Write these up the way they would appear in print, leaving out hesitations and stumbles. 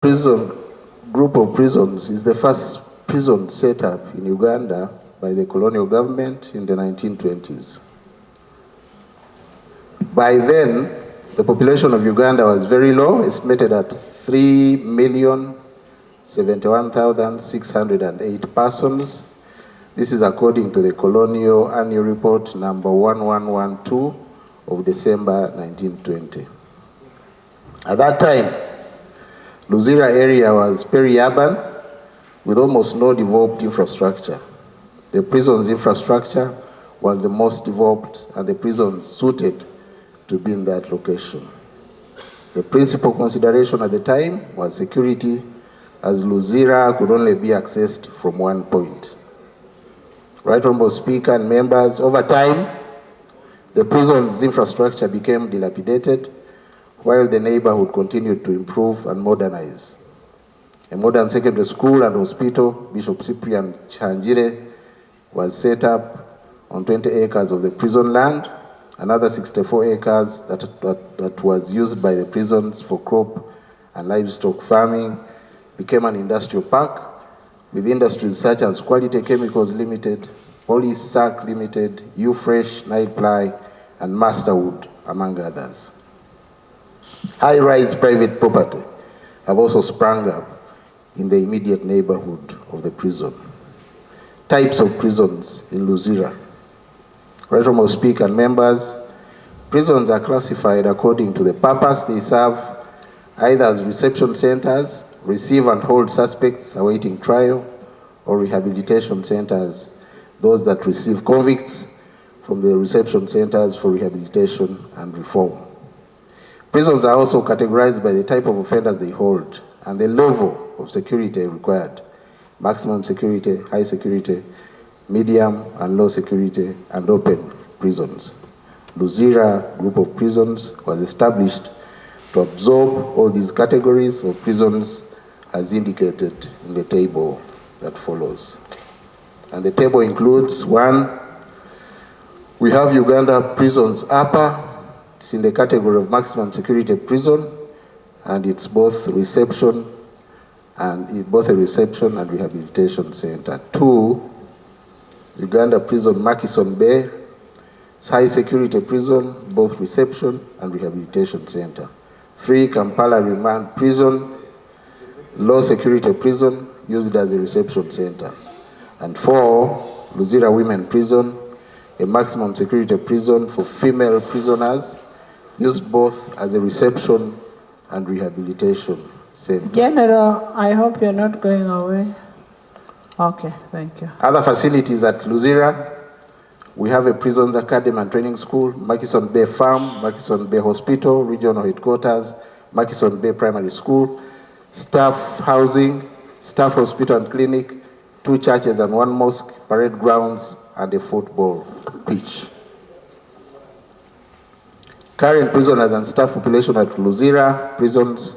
Prison group of prisons is the first prison set up in Uganda by the colonial government in the 1920s. By then, the population of Uganda was very low, estimated at 3,071,608 persons. This is according to the colonial annual report number 1112 of December 1920. At that time, Luzira area was peri-urban with almost no developed infrastructure. The prison's infrastructure was the most developed and the prisons suited to be in that location. The principal consideration at the time was security, as Luzira could only be accessed from one point. Right Honorable Speaker and members, over time, the prison's infrastructure became dilapidated while the neighborhood continued to improve and modernize. A modern secondary school and hospital, Bishop Cyprian Chanjire, was set up on 20 acres of the prison land. Another 64 acres that was used by the prisons for crop and livestock farming became an industrial park with industries such as Quality Chemicals Limited, Police Sac Limited, U-Fresh, Nightply, and Masterwood, among others. High-rise private property have also sprung up in the immediate neighborhood of the prison. Types of prisons in Luzira. Right Honorable Speaker and members, prisons are classified according to the purpose they serve, either as reception centers, receive and hold suspects awaiting trial, or rehabilitation centers, those that receive convicts from the reception centers for rehabilitation and reform. Prisons are also categorized by the type of offenders they hold and the level of security required: maximum security, high security, medium and low security, and open prisons. Luzira group of prisons was established to absorb all these categories of prisons as indicated in the table that follows. And the table includes: 1, we have Uganda Prisons Upper. It's in the category of maximum security prison, and it's both a reception and rehabilitation center. 2, Uganda Prison Murchison Bay. It's high security prison, both reception and rehabilitation center. 3, Kampala Remand Prison, low security prison used as a reception center. And 4, Luzira Women Prison, a maximum security prison for female prisoners, used both as a reception and rehabilitation center. General, I hope you're not going away. Okay, thank you. Other facilities at Luzira, we have a prisons academy and training school, Murchison Bay Farm, Murchison Bay Hospital, regional headquarters, Murchison Bay Primary School, staff housing, staff hospital and clinic, 2 churches and 1 mosque, parade grounds, and a football pitch. Current prisoners and staff population at Luzira prisons,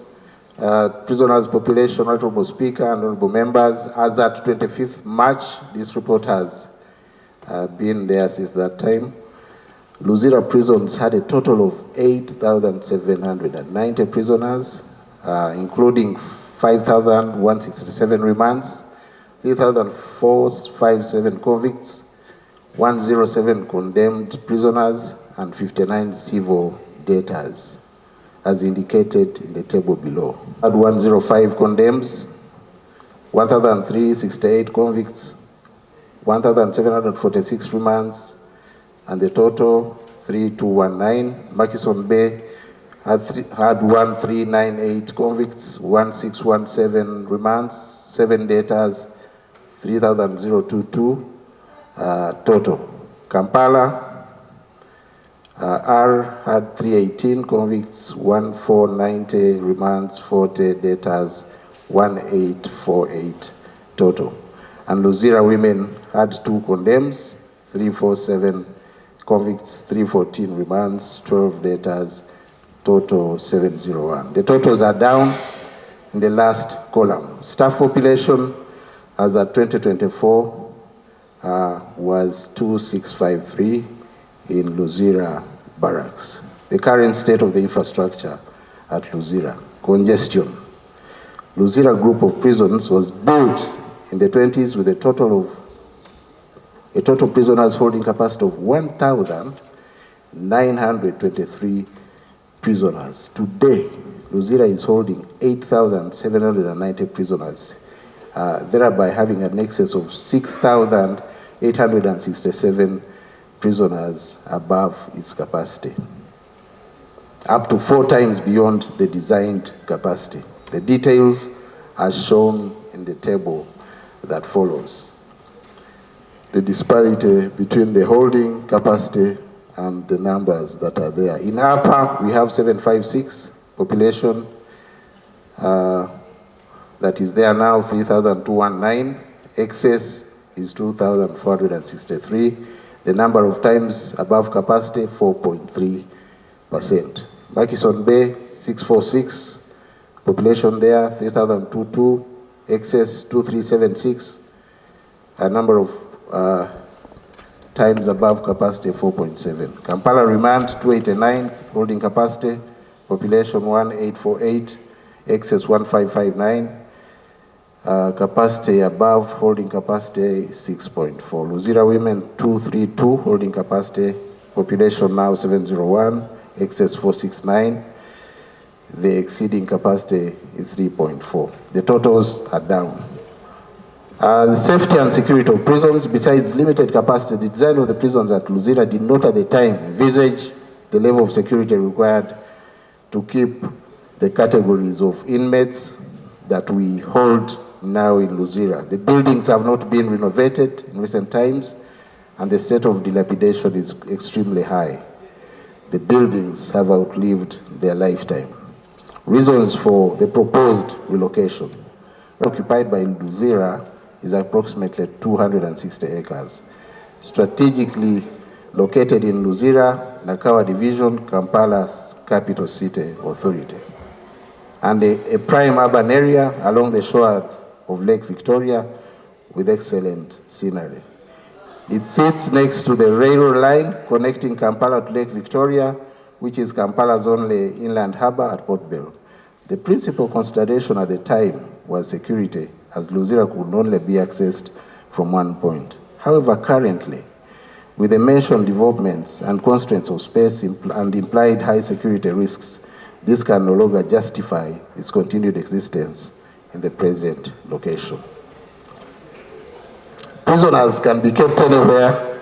prisoners population, Honorable Speaker and Honorable Members, as at 25th March, this report has been there since that time. Luzira prisons had a total of 8,790 prisoners, including 5,167 remands, 3,457 convicts, 107 condemned prisoners, and 59 civil debtors, as indicated in the table below. 105 condemns, 1,368 convicts, 1,746 remands, and the total 3,219. Murchison Bay had 1,398 convicts, 1,617 remands, 7 debtors, 3,022 total. Kampala R had 318 convicts, 1,490 remands, 40 debtors, 1,848 total. And Luzira women had 2 condemns, 347 convicts, 314 remands, 12 debtors, total 701. The totals are down in the last column. Staff population as at 2024 was 2,653 in Luzira barracks. The current state of the infrastructure at Luzira: congestion. Luzira group of prisons was built in the 20s with a total prisoners holding capacity of 1,923 prisoners. Today, Luzira is holding 8,790 prisoners, thereby having an excess of 6,867 prisoners above its capacity, up to 4 times beyond the designed capacity. The details are shown in the table that follows. The disparity between the holding capacity and the numbers that are there. In Upper, we have 756 population that is there now, 3,219. Excess is 2,463. The number of times above capacity, 4.3%. Murchison Bay, 646. Population there, 3,022. Excess, 2,376. A number of times above capacity, 4.7. Kampala Remand, 289, holding capacity. Population, 1,848. Excess, 1,559. Capacity above, holding capacity, 6.4. Luzira Women, 232, holding capacity. Population now, 701. Excess, 469. The exceeding capacity is 3.4. The totals are down. The safety and security of prisons, besides limited capacity, the design of the prisons at Luzira did not at the time envisage the level of security required to keep the categories of inmates that we hold now in Luzira. The buildings have not been renovated in recent times, and the state of dilapidation is extremely high. The buildings have outlived their lifetime. Reasons for the proposed relocation. Occupied by Luzira is approximately 260 acres. Strategically located in Luzira, Nakawa Division, Kampala's capital city authority. And a prime urban area along the shore of Lake Victoria with excellent scenery. It sits next to the railroad line connecting Kampala to Lake Victoria, which is Kampala's only inland harbor at Port Bell. The principal consideration at the time was security, as Luzira could only be accessed from one point. However, currently, with the mentioned developments and constraints of space and implied high security risks, this can no longer justify its continued existence in the present location. Prisoners can be kept anywhere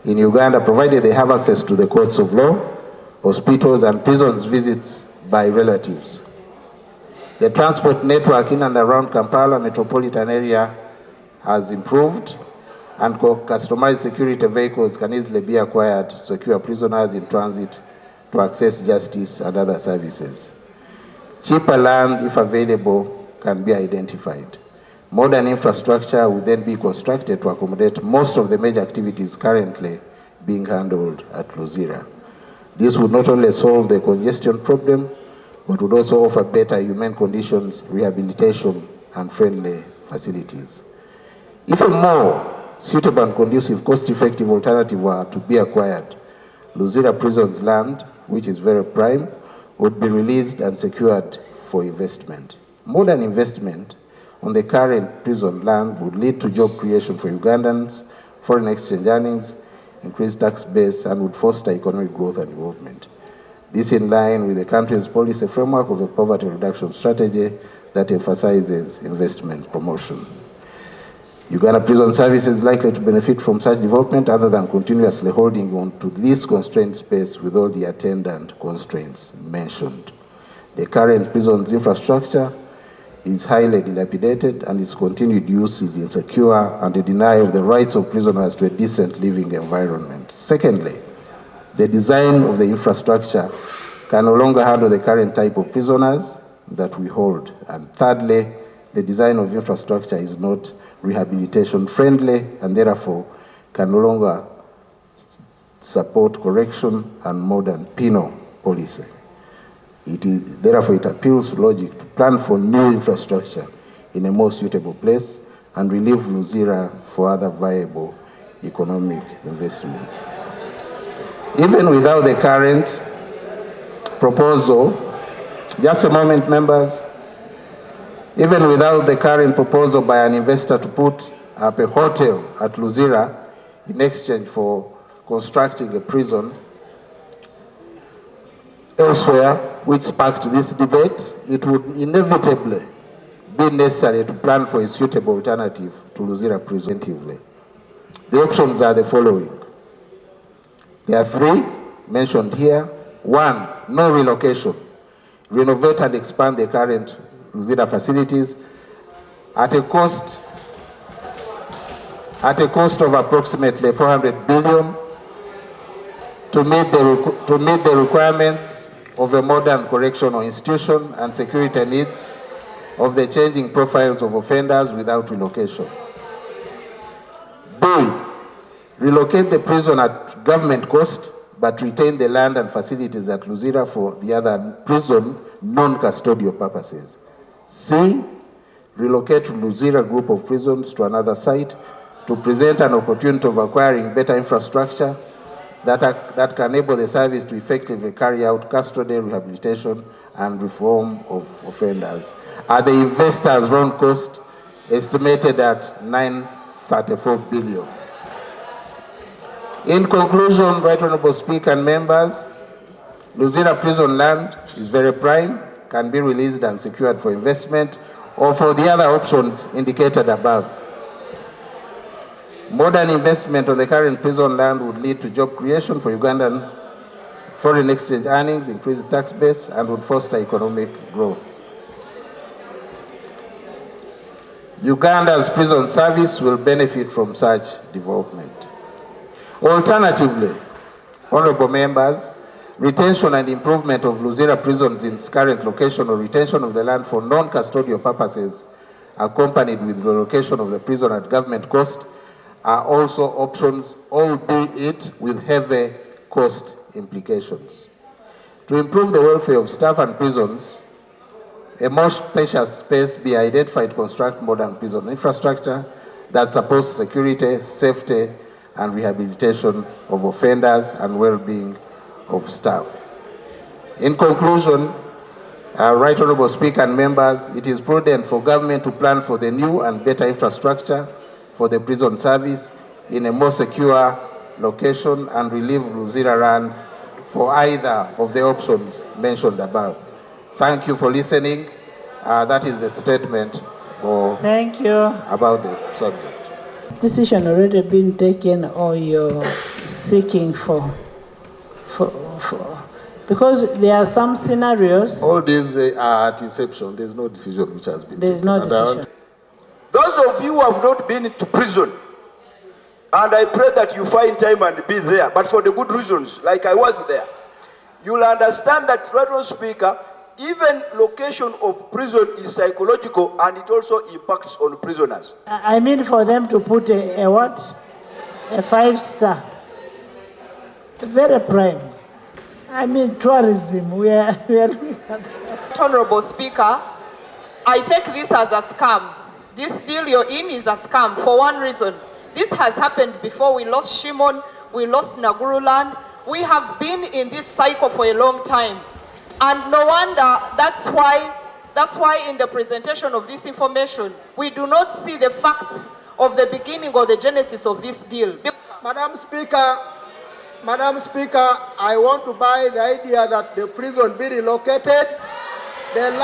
in Uganda, provided they have access to the courts of law, hospitals, and prisons visits by relatives. The transport network in and around Kampala metropolitan area has improved, and customized security vehicles can easily be acquired to secure prisoners in transit to access justice and other services. Cheaper land, if available, can be identified. Modern infrastructure will then be constructed to accommodate most of the major activities currently being handled at Luzira. This would not only solve the congestion problem, but would also offer better human conditions, rehabilitation, and friendly facilities. If a more suitable and conducive, cost-effective alternative were to be acquired, Luzira Prison's land, which is very prime, would be released and secured for investment. Modern investment on the current prison land would lead to job creation for Ugandans, foreign exchange earnings, increased tax base, and would foster economic growth and development. This in line with the country's policy framework of a poverty reduction strategy that emphasizes investment promotion. Uganda Prison Service is likely to benefit from such development other than continuously holding on to this constrained space with all the attendant constraints mentioned. The current prison's infrastructure is highly dilapidated, and its continued use is insecure and a denial of the rights of prisoners to a decent living environment. Secondly, the design of the infrastructure can no longer handle the current type of prisoners that we hold. And thirdly, the design of infrastructure is not rehabilitation friendly and therefore can no longer support correction and modern penal policy. Therefore, it appeals to logic to plan for new infrastructure in a more suitable place and relieve Luzira for other viable economic investments. Even without the current proposal, just a moment, members, Even without the current proposal by an investor to put up a hotel at Luzira in exchange for constructing a prison elsewhere, which sparked this debate, it would inevitably be necessary to plan for a suitable alternative to Luzira prison. The options are the following. There are three mentioned here. One, no relocation. Renovate and expand the current Luzira facilities at a cost of approximately 400 billion to meet the requirements of a modern correctional institution and security needs of the changing profiles of offenders without relocation. B, relocate the prison at government cost, but retain the land and facilities at Luzira for the other prison non-custodial purposes. C, relocate Luzira group of prisons to another site to present an opportunity of acquiring better infrastructure that can enable the service to effectively carry out custody, rehabilitation, and reform of offenders. At the investors' loan cost estimated at 934 billion. In conclusion, Right Honourable Speaker and members, Luzira prison land is very prime, can be released and secured for investment or for the other options indicated above. Modern investment on the current prison land would lead to job creation for Ugandan foreign exchange earnings, increase the tax base, and would foster economic growth. Uganda's prison service will benefit from such development. Alternatively, honourable members, retention and improvement of Luzira prisons in its current location or retention of the land for non-custodial purposes accompanied with relocation of the prison at government cost are also options, albeit with heavy cost implications. To improve the welfare of staff and prisons, a more spacious space be identified to construct modern prison infrastructure that supports security, safety, and rehabilitation of offenders and well-being of staff. In conclusion, Right Honourable Speaker and members, it is prudent for government to plan for the new and better infrastructure for the prison service in a more secure location and relieve Luzira land for either of the options mentioned above. Thank you for listening. That is the statement Thank you. About the subject. Decision already been taken or you're seeking for because there are some scenarios. All these are at inception. There's no decision which has been There's taken. no decision. Those of you who have not been to prison, and I pray that you find time and be there, but for the good reasons, like I was there, you'll understand that, Right Honourable Speaker, even location of prison is psychological and it also impacts on prisoners. I mean for them to put a what? A 5-star. Very prime. I mean tourism. We are Honourable Speaker, I take this as a scam. This deal you're in is a scam for one reason. This has happened before. We lost Shimon, we lost Naguruland. We have been in this cycle for a long time. And no wonder that's why in the presentation of this information, we do not see the facts of the beginning or the genesis of this deal. Madam Speaker, I want to buy the idea that the prison be relocated. The land